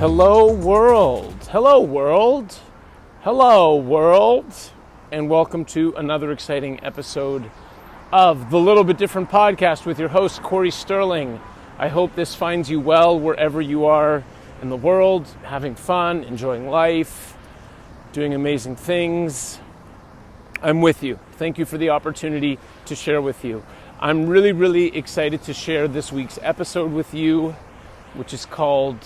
Hello world, hello world, hello world, and welcome to another exciting episode of the Little Bit Different Podcast with your host, Corey Sterling. I hope this finds you well wherever you are in the world, having fun, enjoying life, doing amazing things. I'm with you. Thank you for the opportunity to share with you. I'm really excited to share this week's episode with you, which is called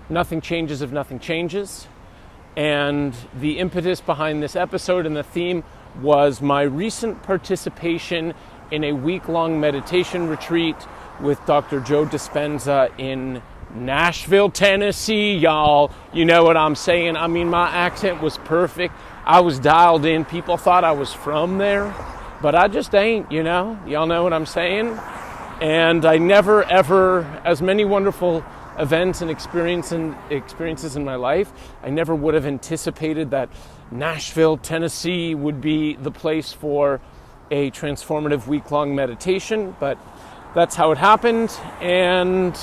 Nothing Changes If Nothing Changes. And the impetus behind this episode and the theme was my recent participation in a week-long meditation retreat with Dr. Joe Dispenza in Nashville, Tennessee, y'all. You know what I'm saying? I mean, my accent was perfect. I was dialed in. People thought I was from there, but I just ain't, you know? Y'all know what I'm saying? And I never, ever, as many wonderful events and experiences in my life, I never would have anticipated that Nashville, Tennessee would be the place for a transformative week-long meditation, but that's how it happened, and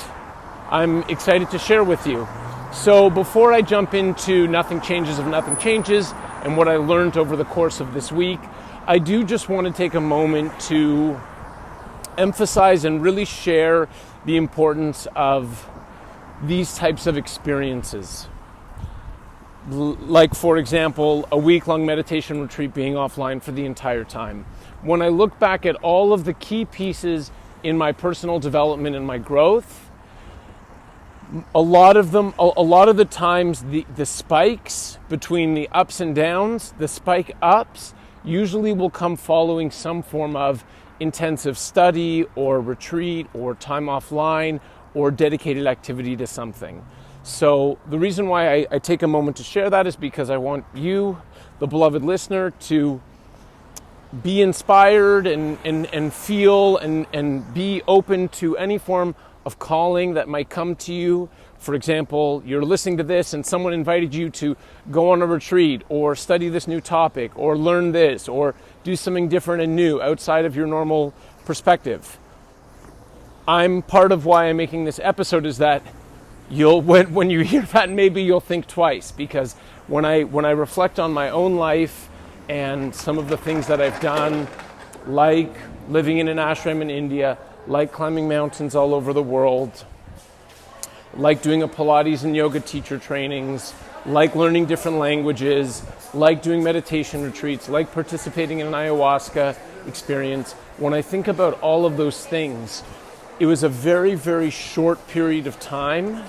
I'm excited to share with you. So before I jump into Nothing Changes If Nothing Changes and what I learned over the course of this week, I do just want to take a moment to emphasize and really share the importance of these types of experiences. Like, for example, a week-long meditation retreat being offline for the entire time. When I look back at all of the key pieces in my personal development and my growth, a lot of the times, the spikes between the ups and downs, the spike ups, usually will come following some form of intensive study or retreat or time offline or dedicated activity to something. So the reason why I take a moment to share that is because I want you, the beloved listener, to be inspired and feel and be open to any form of calling that might come to you. For example, you're listening to this and someone invited you to go on a retreat or study this new topic or learn this or do something different and new outside of your normal perspective. I'm part of why I'm making this episode is that when you hear that, maybe you'll think twice, because when I reflect on my own life and some of the things that I've done, like living in an ashram in India, like climbing mountains all over the world, like doing a Pilates and yoga teacher trainings, like learning different languages, like doing meditation retreats, like participating in an ayahuasca experience, when I think about all of those things, it was a very short period of time,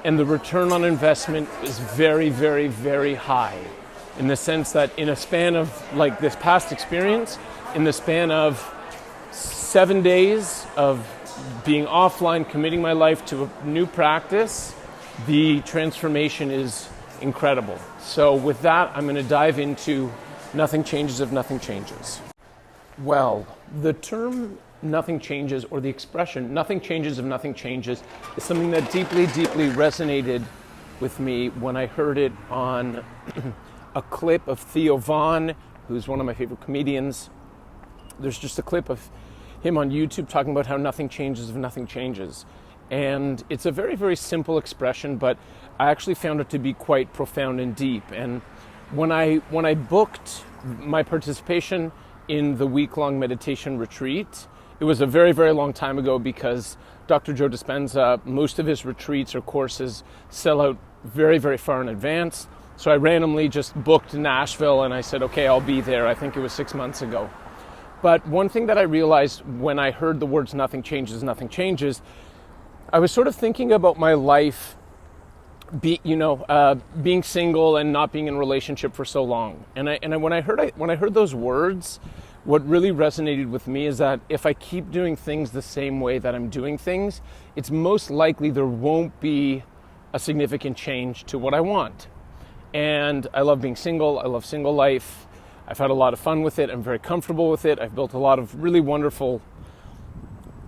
and the return on investment is very high, in the sense that in a span of, like this past experience, in the span of 7 days of being offline, committing my life to a new practice, the transformation is incredible. So with that, I'm going to dive into Nothing Changes If Nothing Changes. Well, the term nothing changes, or the expression nothing changes if nothing changes, is something that deeply resonated with me when I heard it on a clip of Theo Von, who's one of my favorite comedians. There's just a clip of him on YouTube talking about how nothing changes if nothing changes. And it's a very simple expression, but I actually found it to be quite profound and deep. And when I booked my participation in the week-long meditation retreat, it was a very long time ago, because Dr. Joe Dispenza, most of his retreats or courses sell out very far in advance. So I randomly just booked Nashville and I said, okay, I'll be there. I think it was 6 months ago. But one thing that I realized when I heard the words nothing changes, I was sort of thinking about my life, being single and not being in a relationship for so long. And when I heard those words, what really resonated with me is that if I keep doing things the same way that I'm doing things, it's most likely there won't be a significant change to what I want. And I love being single. I love single life. I've had a lot of fun with it. I'm very comfortable with it. I've built a lot of really wonderful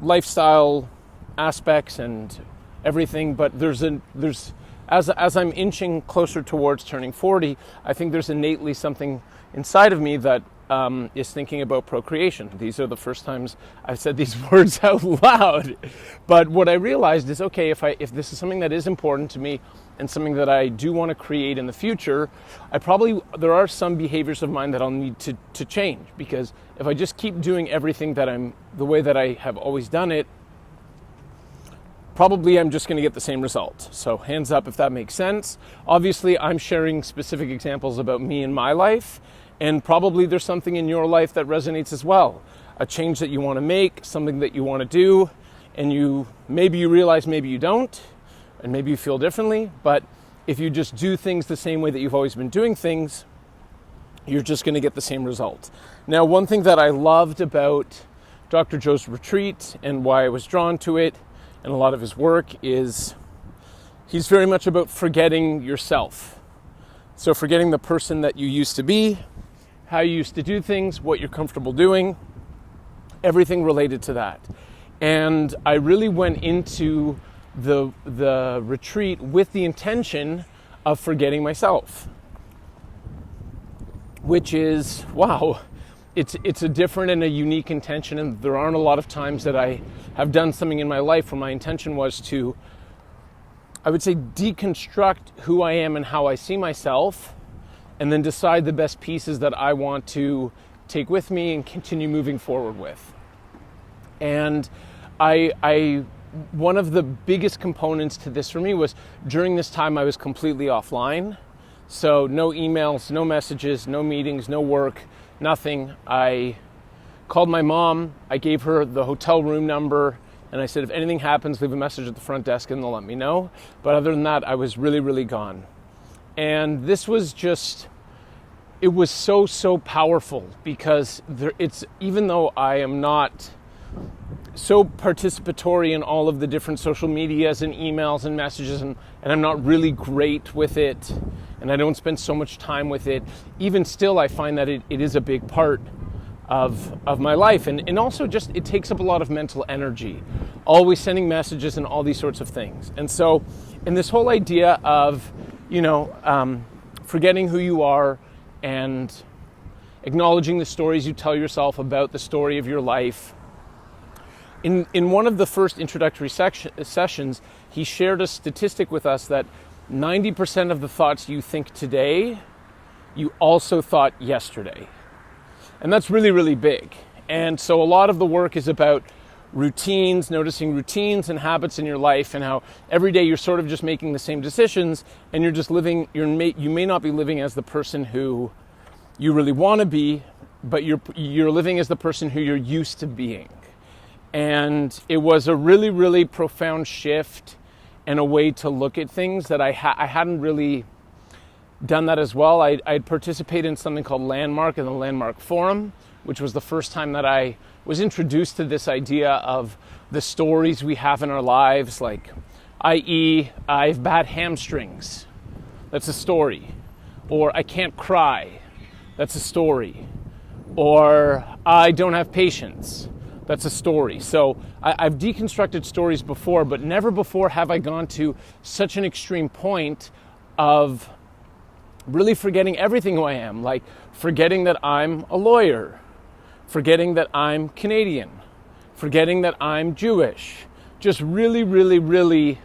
lifestyle aspects and everything. But as I'm inching closer towards turning 40, I think there's innately something inside of me that is thinking about procreation. These are the first times I've said these words out loud. But what I realized is, okay, if this is something that is important to me and something that I do want to create in the future, there are some behaviors of mine that I'll need to change, because if I just keep doing everything the way that I have always done it, probably I'm just going to get the same result. So hands up if that makes sense. Obviously, I'm sharing specific examples about me in my life, and probably there's something in your life that resonates as well. A change that you want to make, something that you want to do, and maybe you realize, maybe you don't, and maybe you feel differently, but if you just do things the same way that you've always been doing things, you're just going to get the same result. Now, one thing that I loved about Dr. Joe's retreat and why I was drawn to it and a lot of his work is he's very much about forgetting yourself. So forgetting the person that you used to be, how you used to do things, what you're comfortable doing, everything related to that. And I really went into the retreat with the intention of forgetting myself, which is, wow, it's a different and a unique intention, and there aren't a lot of times that I have done something in my life where my intention was to, I would say, deconstruct who I am and how I see myself, and then decide the best pieces that I want to take with me and continue moving forward with. And one of the biggest components to this for me was during this time I was completely offline. So no emails, no messages, no meetings, no work, nothing. I called my mom, I gave her the hotel room number, and I said, if anything happens, leave a message at the front desk and they'll let me know. But other than that, I was really, really gone. And this was it was so powerful, because even though I am not so participatory in all of the different social medias and emails and messages, and I'm not really great with it, and I don't spend so much time with it, even still I find that it is a big part of my life, and also just it takes up a lot of mental energy, always sending messages and all these sorts of things. And so in this whole idea of forgetting who you are and acknowledging the stories you tell yourself about the story of your life, in one of the first introductory sessions, he shared a statistic with us that 90% of the thoughts you think today, you also thought yesterday. And that's really, really big. And so a lot of the work is about routines, noticing routines and habits in your life, and how every day you're sort of just making the same decisions, and you're just living, you may not be living as the person who you really want to be, but you're living as the person who you're used to being. And it was a really, really profound shift and a way to look at things that I hadn't really done that as well. I'd participated in something called Landmark in the Landmark Forum, which was the first time that I was introduced to this idea of the stories we have in our lives, like, i.e., I have bad hamstrings. That's a story. Or I can't cry. That's a story. Or I don't have patience. That's a story. So I've deconstructed stories before, but never before have I gone to such an extreme point of really forgetting everything who I am, like forgetting that I'm a lawyer, forgetting that I'm Canadian, forgetting that I'm Jewish, just really, really, really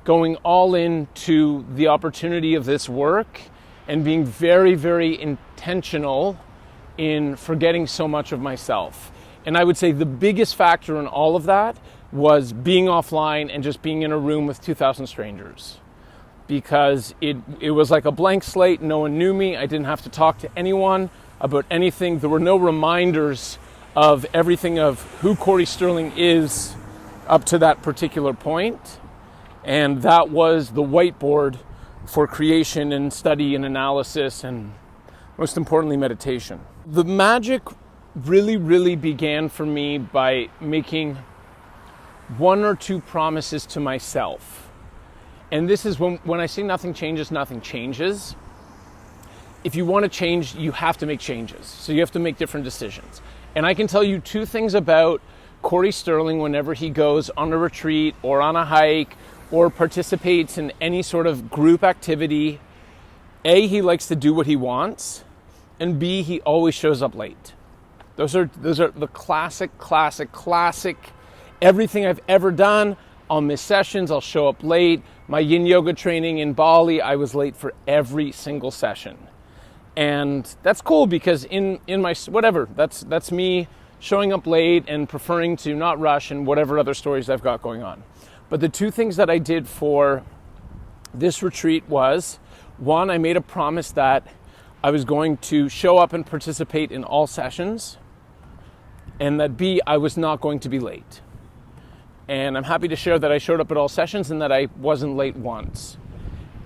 going all into the opportunity of this work and being very, very intentional in forgetting so much of myself. And I would say the biggest factor in all of that was being offline and just being in a room with 2,000 strangers. Because it was like a blank slate, no one knew me, I didn't have to talk to anyone about anything. There were no reminders of everything of who Corey Sterling is up to that particular point. And that was the whiteboard for creation and study and analysis and, most importantly, meditation. The magic really, really began for me by making one or two promises to myself. And this is when I say nothing changes, nothing changes. If you want to change, you have to make changes. So you have to make different decisions. And I can tell you two things about Corey Sterling whenever he goes on a retreat or on a hike or participates in any sort of group activity. A, he likes to do what he wants. and B, he always shows up late. Those are the classic. Everything I've ever done, I'll miss sessions, I'll show up late. My yin yoga training in Bali, I was late for every single session. And that's cool because in my, whatever, that's me showing up late and preferring to not rush and whatever other stories I've got going on. But the two things that I did for this retreat was, one, I made a promise that I was going to show up and participate in all sessions, and that B, I was not going to be late. And I'm happy to share that I showed up at all sessions and that I wasn't late once.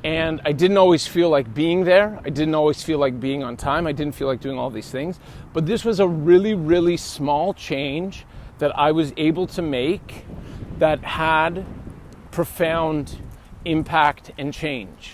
And I didn't always feel like being there. I didn't always feel like being on time. I didn't feel like doing all these things. But this was a really, really small change that I was able to make that had profound impact and change.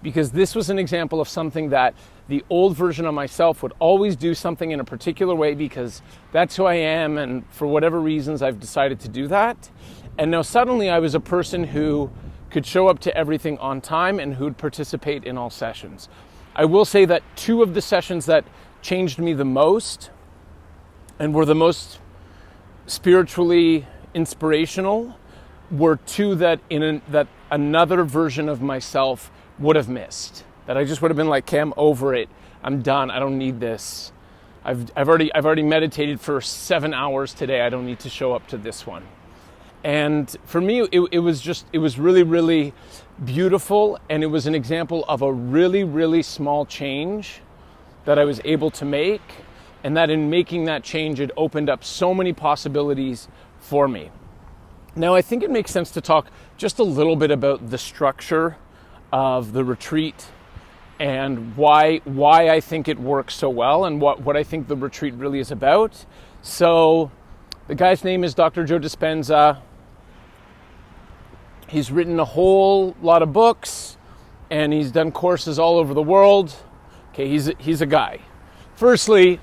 Because this was an example of something that the old version of myself would always do something in a particular way because that's who I am, and for whatever reasons I've decided to do that. And now suddenly I was a person who could show up to everything on time and who'd participate in all sessions. I will say that two of the sessions that changed me the most and were the most spiritually inspirational were two that that another version of myself would have missed. That I just would have been like, okay, I'm over it. I'm done. I don't need this. I've already meditated for 7 hours today. I don't need to show up to this one. And for me, it was really, really beautiful. And it was an example of a really, really small change that I was able to make. And that in making that change, it opened up so many possibilities for me. Now, I think it makes sense to talk just a little bit about the structure of the retreat and why I think it works so well and what I think the retreat really is about. So the guy's name is Dr. Joe Dispenza. He's written a whole lot of books and he's done courses all over the world. Okay, he's a guy. Firstly,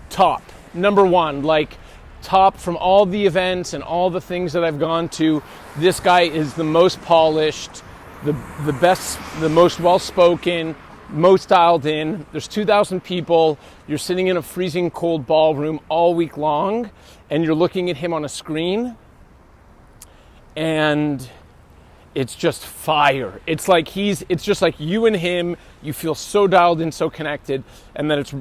top, number one, like top from all the events and all the things that I've gone to. This guy is the most polished, the best, the most well-spoken, most dialed in. There's 2,000 people. You're sitting in a freezing cold ballroom all week long, and you're looking at him on a screen, and it's just fire. It's just like you and him. You feel so dialed in, so connected, and that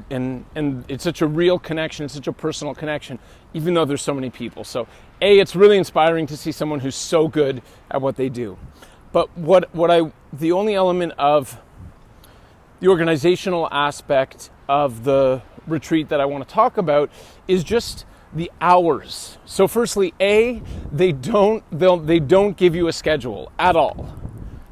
it's such a real connection. It's such a personal connection, even though there's so many people. So, it's really inspiring to see someone who's so good at what they do. But the only element of the organizational aspect of the retreat that I want to talk about is just the hours. So firstly, they don't give you a schedule at all.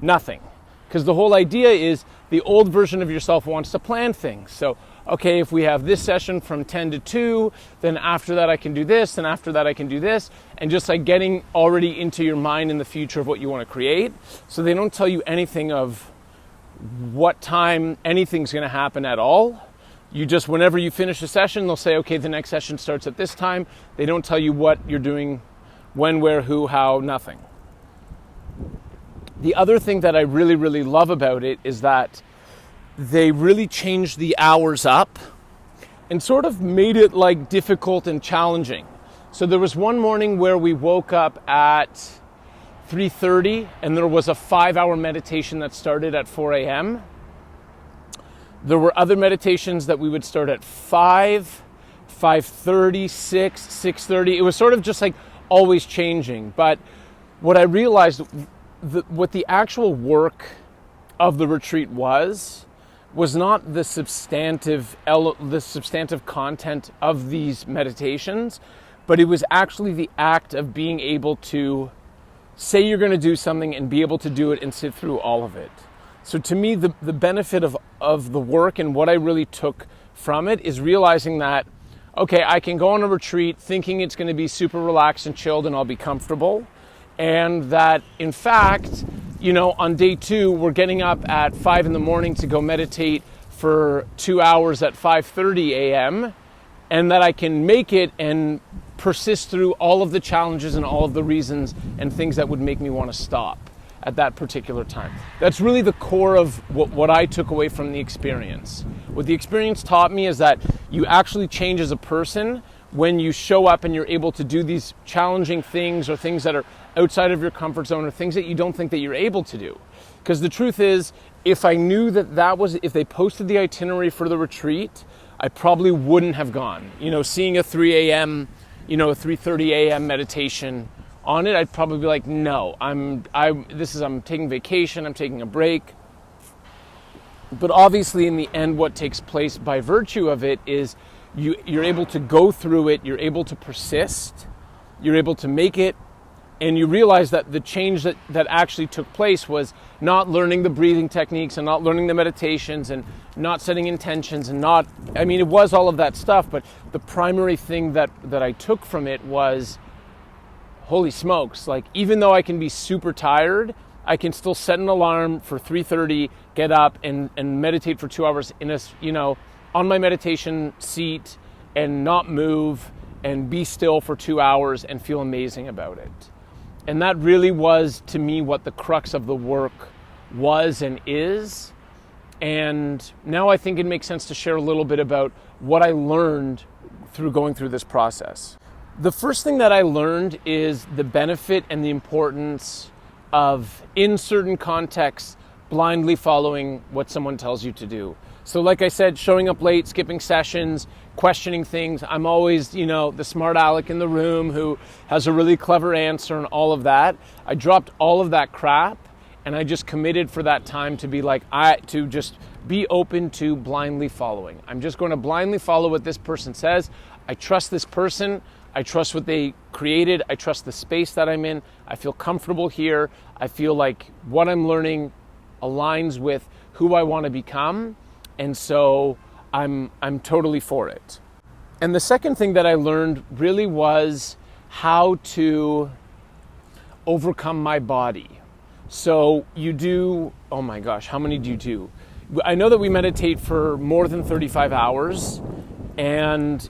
Nothing. Because the whole idea is the old version of yourself wants to plan things. So, okay, if we have this session from 10 to 2, then after that I can do this, and after that I can do this, and just like getting already into your mind in the future of what you want to create. So they don't tell you anything of what time anything's going to happen at all. You just, whenever you finish a session, they'll say, okay, the next session starts at this time. They don't tell you what you're doing, when, where, who, how, nothing. The other thing that I really, really love about it is that they really changed the hours up and sort of made it like difficult and challenging. So there was one morning where we woke up at 3:30, and there was a 5-hour meditation that started at 4 a.m. There were other meditations that we would start at 5, 5:30, 6, 6:30. It was sort of just like always changing. But what I realized, what the actual work of the retreat was not the substantive content of these meditations, but it was actually the act of being able to say you're going to do something and be able to do it and sit through all of it. So to me, the benefit of the work and what I really took from it is realizing that, okay, I can go on a retreat thinking it's going to be super relaxed and chilled and I'll be comfortable. And that, in fact, on day 2, we're getting up at 5 in the morning to go meditate for 2 hours at 5:30 a.m. And that I can make it and persist through all of the challenges and all of the reasons and things that would make me want to stop. at that particular time. That's really the core of what I took away from the experience. What the experience taught me is that you actually change as a person when you show up and you're able to do these challenging things, or things that are outside of your comfort zone, or things that you don't think that you're able to do. Because the truth is, if I knew if they posted the itinerary for the retreat, I probably wouldn't have gone. Seeing a 3 a.m., a 3:30 a.m. meditation on it, I'd probably be like, no, I'm taking vacation, I'm taking a break. But obviously in the end, what takes place by virtue of it is you're able to go through it, you're able to persist, you're able to make it, and you realize that the change that actually took place was not learning the breathing techniques and not learning the meditations and not setting intentions and it was all of that stuff, but the primary thing that I took from it was, holy smokes, like even though I can be super tired, I can still set an alarm for 3:30, get up and meditate for 2 hours on my meditation seat and not move and be still for 2 hours and feel amazing about it. And that really was, to me, what the crux of the work was and is. And now I think it makes sense to share a little bit about what I learned through going through this process. The first thing that I learned is the benefit and the importance of, in certain contexts, blindly following what someone tells you to do. So like I said, showing up late, skipping sessions, questioning things. I'm always, the smart aleck in the room who has a really clever answer and all of that. I dropped all of that crap and I just committed for that time to be to just be open to blindly following. I'm just going to blindly follow what this person says. I trust this person. I trust what they created. I trust the space that I'm in. I feel comfortable here. I feel like what I'm learning aligns with who I want to become. And so I'm totally for it. And the second thing that I learned really was how to overcome my body. So you do, oh my gosh, how many do you do? I know that we meditate for more than 35 hours, and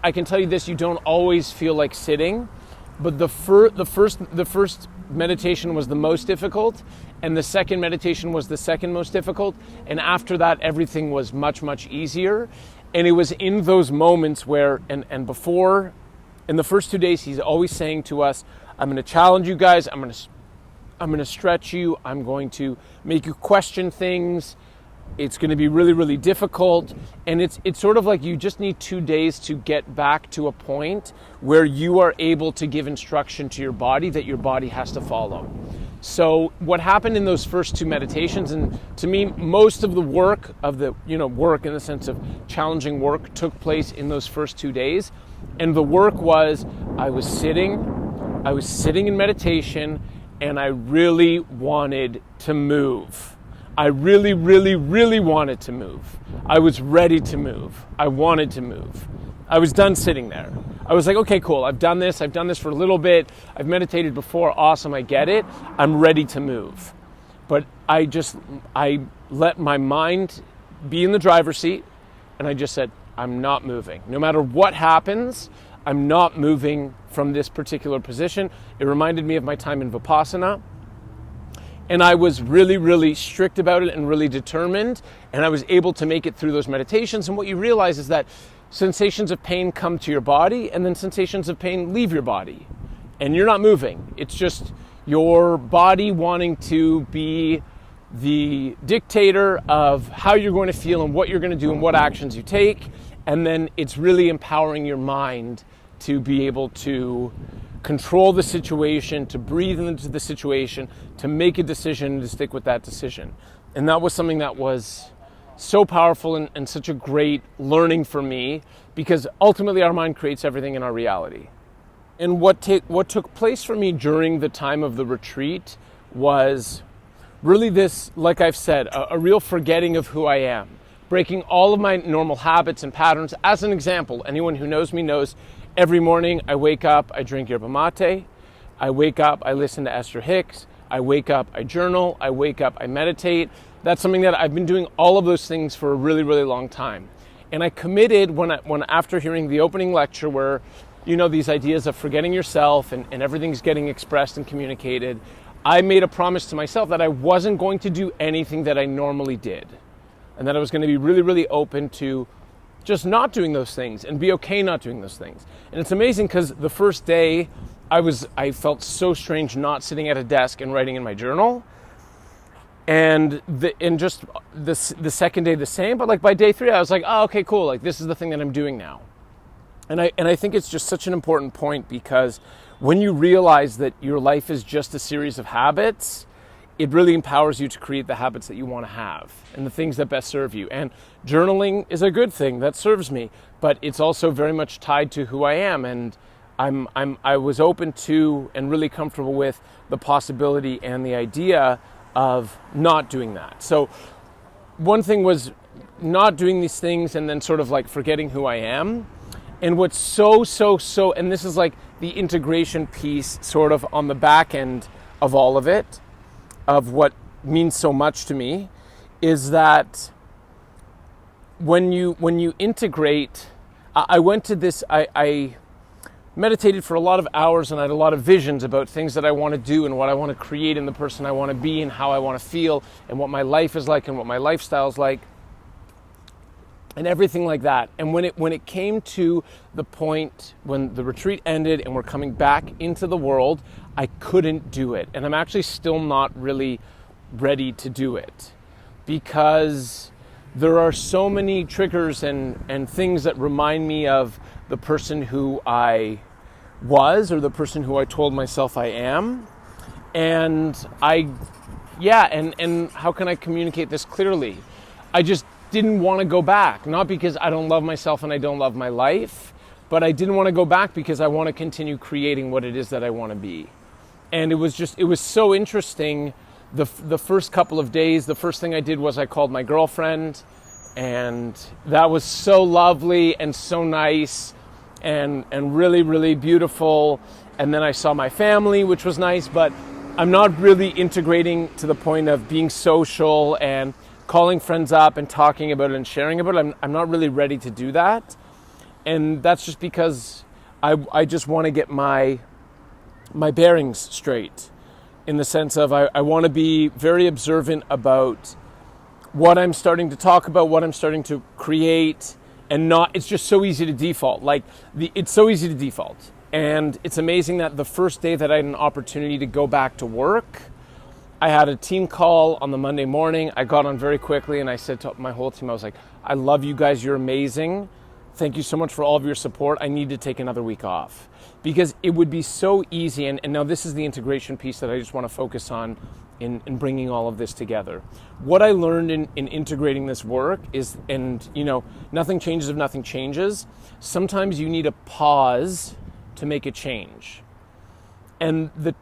I can tell you this, you don't always feel like sitting, but the first meditation was the most difficult, and the second meditation was the second most difficult, and after that everything was much, much easier. And it was in those moments where, and before, in the first 2 days, he's always saying to us, I'm going to challenge you guys, I'm going to stretch you, I'm going to make you question things, it's going to be really, really difficult. And it's sort of like you just need 2 days to get back to a point where you are able to give instruction to your body that your body has to follow. So what happened in those first 2 meditations, and to me, most of the work work in the sense of challenging work took place in those first 2 days. And the work was, I was sitting in meditation, and I really wanted to move. I really, really, really wanted to move. I was ready to move. I wanted to move. I was done sitting there. I was like, okay, cool. I've done this for a little bit. I've meditated before. Awesome. I get it. I'm ready to move. But I let my mind be in the driver's seat, and I just said, I'm not moving. No matter what happens, I'm not moving from this particular position. It reminded me of my time in Vipassana. And I was really, really strict about it and really determined. And I was able to make it through those meditations. And what you realize is that sensations of pain come to your body, and then sensations of pain leave your body. And you're not moving. It's just your body wanting to be the dictator of how you're going to feel and what you're going to do and what actions you take. And then it's really empowering your mind to be able to control the situation, to breathe into the situation, to make a decision, and to stick with that decision. And that was something that was so powerful and such a great learning for me, because ultimately our mind creates everything in our reality. And what took place for me during the time of the retreat was really this, like I've said, a real forgetting of who I am, breaking all of my normal habits and patterns. As an example, anyone who knows me knows every morning I wake up, I drink yerba mate. I wake up, I listen to Esther Hicks. I wake up, I journal. I wake up, I meditate. That's something that I've been doing all of those things for a really, really long time. And I committed when after hearing the opening lecture where, these ideas of forgetting yourself and everything's getting expressed and communicated, I made a promise to myself that I wasn't going to do anything that I normally did, and that I was going to be really, really open to just not doing those things and be okay not doing those things. And it's amazing because the first day I felt so strange not sitting at a desk and writing in my journal. And just the second day the same, but like by day 3 I was like, oh, okay, cool, like this is the thing that I'm doing now. And I think it's just such an important point, because when you realize that your life is just a series of habits, it really empowers you to create the habits that you want to have and the things that best serve you. And journaling is a good thing that serves me, but it's also very much tied to who I am. And I was open to and really comfortable with the possibility and the idea of not doing that. So one thing was not doing these things and then sort of like forgetting who I am. And what's so, and this is like the integration piece sort of on the back end of all of it, of what means so much to me, is that when you integrate, I went to this, I meditated for a lot of hours, and I had a lot of visions about things that I want to do and what I want to create and the person I want to be and how I want to feel and what my life is like and what my lifestyle is like and everything like that. And when it came to the point when the retreat ended and we're coming back into the world, I couldn't do it. And I'm actually still not really ready to do it, because there are so many triggers and things that remind me of the person who I was, or the person who I told myself I am. And and how can I communicate this clearly? I just didn't want to go back, not because I don't love myself and I don't love my life, but I didn't want to go back because I want to continue creating what it is that I want to be. And it was so interesting. The first couple of days, the first thing I did was I called my girlfriend, and that was so lovely and so nice and really, really beautiful. And then I saw my family, which was nice, but I'm not really integrating to the point of being social and calling friends up and talking about it and sharing about it. I'm not really ready to do that. And that's just because I just want to get my bearings straight, in the sense of I want to be very observant about what I'm starting to talk about, what I'm starting to create, and not, it's just so easy to default. It's so easy to default. And it's amazing that the first day that I had an opportunity to go back to work, I had a team call on the Monday morning. I got on very quickly and I said to my whole team, I was like, I love you guys, you're amazing. Thank you so much for all of your support. I need to take another week off. Because it would be so easy, and now this is the integration piece that I just want to focus on in bringing all of this together. What I learned in integrating this work is, and nothing changes if nothing changes. Sometimes you need a pause to make a change. And the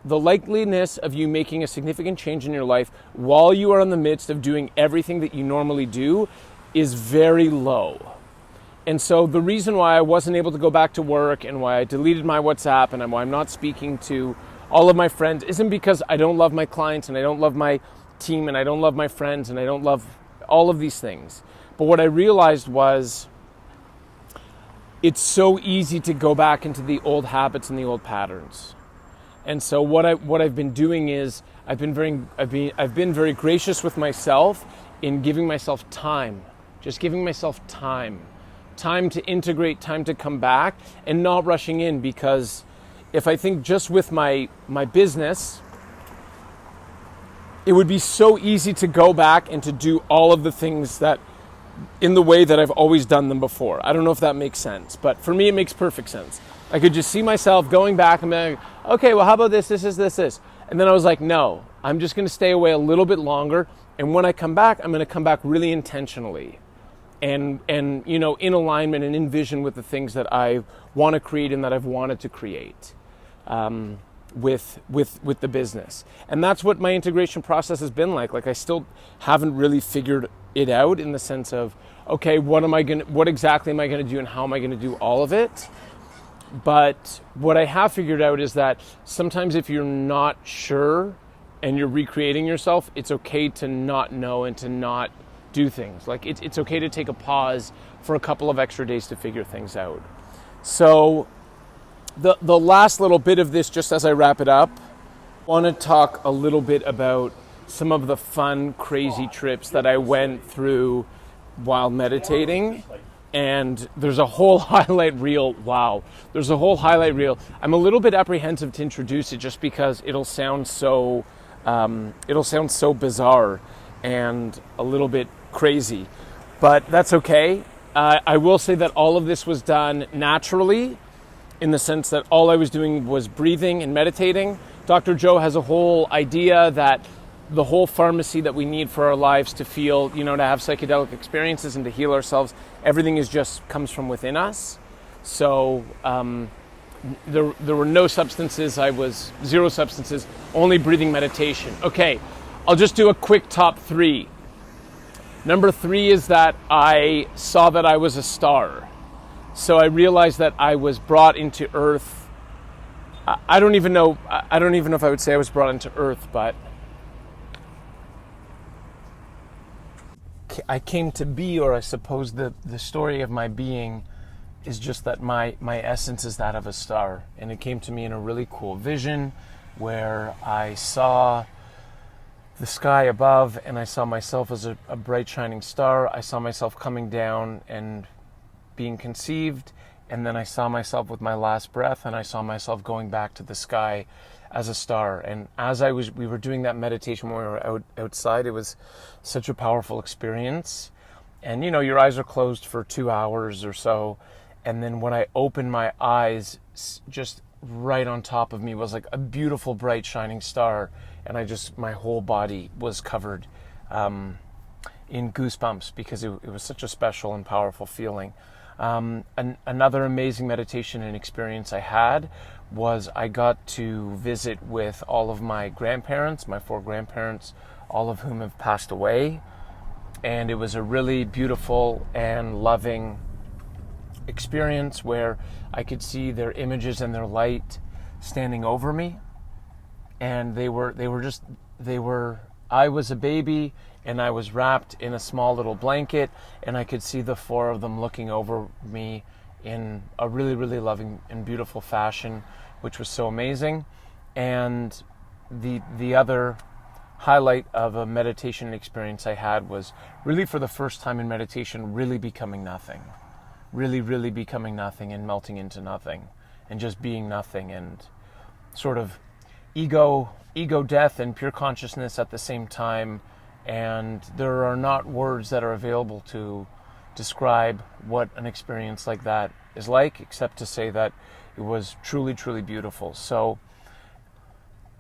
likeliness of you making a significant change in your life while you are in the midst of doing everything that you normally do is very low. And so the reason why I wasn't able to go back to work and why I deleted my WhatsApp and why I'm not speaking to all of my friends isn't because I don't love my clients and I don't love my team and I don't love my friends and I don't love all of these things. But what I realized was it's so easy to go back into the old habits and the old patterns. And so what I've been doing is I've been very gracious with myself in giving myself time, just giving myself time to integrate, time to come back, and not rushing in. Because if I think just with my business, it would be so easy to go back and to do all of the things that in the way that I've always done them before. I don't know if that makes sense, but for me it makes perfect sense. I could just see myself going back and being like, okay, well, how about this. And then I was like, no, I'm just going to stay away a little bit longer. And when I come back, I'm going to come back really intentionally and in alignment and in vision with the things that I want to create and that I've wanted to create with the business. And that's what my integration process has been like. Like, I still haven't really figured it out in the sense of, okay, what exactly am I going to do and how am I going to do all of it? But what I have figured out is that sometimes if you're not sure and you're recreating yourself, it's okay to not know and to not do things. Like, it's okay to take a pause for a couple of extra days to figure things out. So the last little bit of this, just as I wrap it up, I want to talk a little bit about some of the fun, crazy trips that I went through while meditating. And there's a whole highlight reel. Wow. There's a whole highlight reel. I'm a little bit apprehensive to introduce it just because it'll sound so bizarre and a little bit crazy, but that's okay. I will say that all of this was done naturally, in the sense that all I was doing was breathing and meditating. Dr. Joe has a whole idea that the whole pharmacy that we need for our lives to feel, to have psychedelic experiences and to heal ourselves, everything comes from within us. So there were no substances. I was zero substances, only breathing meditation. Okay, I'll just do a quick top 3. Number 3 is that I saw that I was a star. So I realized that I was brought into Earth. I don't even know if I would say I was brought into Earth, but I came to be, or I suppose the story of my being is just that my essence is that of a star. And it came to me in a really cool vision where I saw the sky above and I saw myself as a bright shining star. I saw myself coming down and being conceived, and then I saw myself with my last breath, and I saw myself going back to the sky as a star. And as we were doing that meditation when we were outside, it was such a powerful experience. And your eyes are closed for 2 hours or so, and then when I opened my eyes, just right on top of me was like a beautiful bright shining star, and my whole body was covered in goosebumps because it was such a special and powerful feeling. Another amazing meditation and experience I had was I got to visit with all of my grandparents, my 4 grandparents, all of whom have passed away. And it was a really beautiful and loving experience where I could see their images and their light standing over me. And I was a baby, and I was wrapped in a small little blanket, and I could see the 4 of them looking over me in a really, really loving and beautiful fashion, which was so amazing. And the other highlight of a meditation experience I had was really, for the first time in meditation, really becoming nothing. Really, really becoming nothing and melting into nothing and just being nothing, and sort of ego death and pure consciousness at the same time. And there are not words that are available to describe what an experience like that is like, except to say that it was truly, truly beautiful. So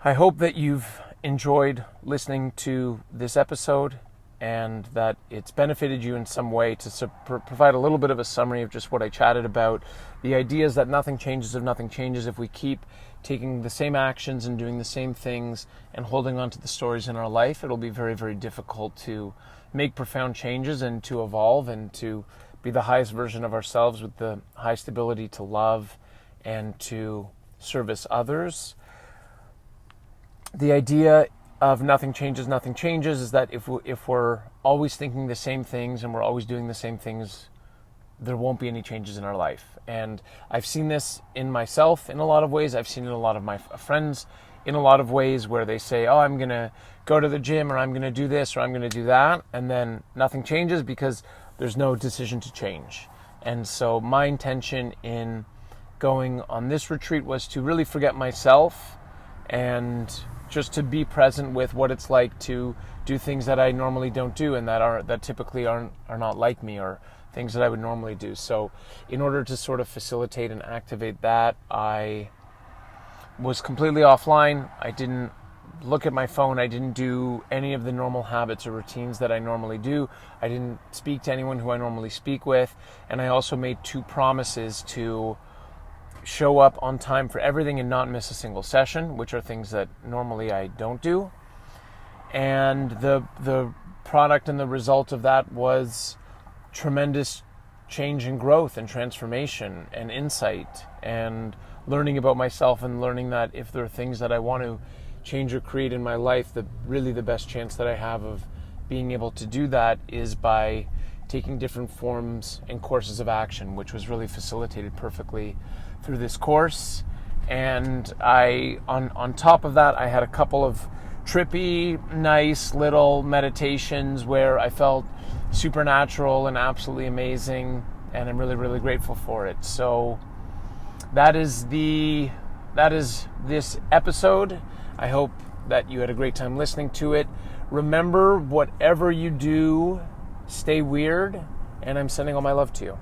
I hope that you've enjoyed listening to this episode and that it's benefited you in some way, to provide a little bit of a summary of just what I chatted about. The idea is that nothing changes if nothing changes. If we keep taking the same actions and doing the same things and holding on to the stories in our life, it'll be very, very difficult to make profound changes and to evolve and to be the highest version of ourselves with the highest ability to love and to service others. The idea of nothing changes is that if we're always thinking the same things and we're always doing the same things, there won't be any changes in our life. And I've seen this in myself in a lot of ways. I've seen it in a lot of my friends in a lot of ways, where they say, oh, I'm going to go to the gym, or I'm going to do this, or I'm going to do that. And then nothing changes because there's no decision to change. And so my intention in going on this retreat was to really forget myself and just to be present with what it's like to do things that I normally don't do and that typically are not like me, or things that I would normally do. So in order to sort of facilitate and activate that, I was completely offline. I didn't look at my phone. I didn't do any of the normal habits or routines that I normally do. I didn't speak to anyone who I normally speak with. And I also made 2 promises to show up on time for everything and not miss a single session, which are things that normally I don't do. And the product and the result of that was tremendous change and growth and transformation and insight and learning about myself, and learning that if there are things that I want to change or create in my life, really the best chance that I have of being able to do that is by taking different forms and courses of action, which was really facilitated perfectly through this course. And on top of that, I had a couple of trippy, nice little meditations where I felt supernatural and absolutely amazing, and I'm really, really grateful for it. So that is this episode. I hope that you had a great time listening to it. Remember, whatever you do, stay weird, and I'm sending all my love to you.